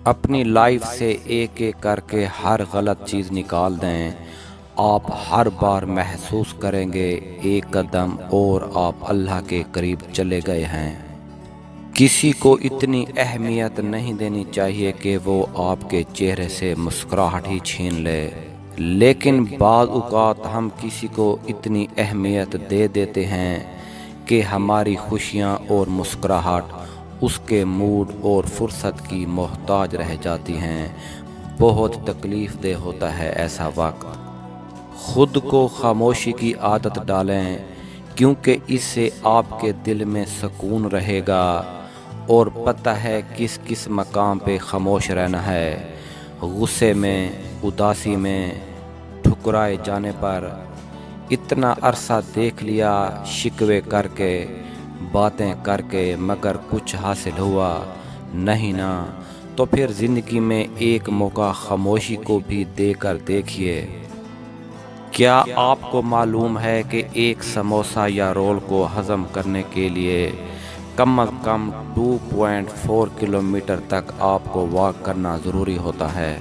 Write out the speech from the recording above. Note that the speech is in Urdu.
اپنی لائف سے ایک ایک کر کے ہر غلط چیز نکال دیں، آپ ہر بار محسوس کریں گے ایک قدم اور آپ اللہ کے قریب چلے گئے ہیں۔ کسی کو اتنی اہمیت نہیں دینی چاہیے کہ وہ آپ کے چہرے سے مسکراہٹ ہی چھین لے، لیکن بعض اوقات ہم کسی کو اتنی اہمیت دے دیتے ہیں کہ ہماری خوشیاں اور مسکراہٹ اس کے موڈ اور فرصت کی محتاج رہ جاتی ہیں۔ بہت تکلیف دہ ہوتا ہے ایسا وقت۔ خود کو خاموشی کی عادت ڈالیں، کیونکہ اس سے آپ کے دل میں سکون رہے گا اور پتہ ہے کس کس مقام پہ خاموش رہنا ہے۔ غصے میں، اداسی میں، ٹھکرائے جانے پر۔ اتنا عرصہ دیکھ لیا شکوے کر کے، باتیں کر کے، مگر کچھ حاصل ہوا نہیں نا، تو پھر زندگی میں ایک موقع خاموشی کو بھی دے کر دیکھیے۔ کیا آپ کو معلوم ہے کہ ایک سموسہ یا رول کو ہضم کرنے کے لیے کم از کم 2.4 کلومیٹر تک آپ کو واک کرنا ضروری ہوتا ہے؟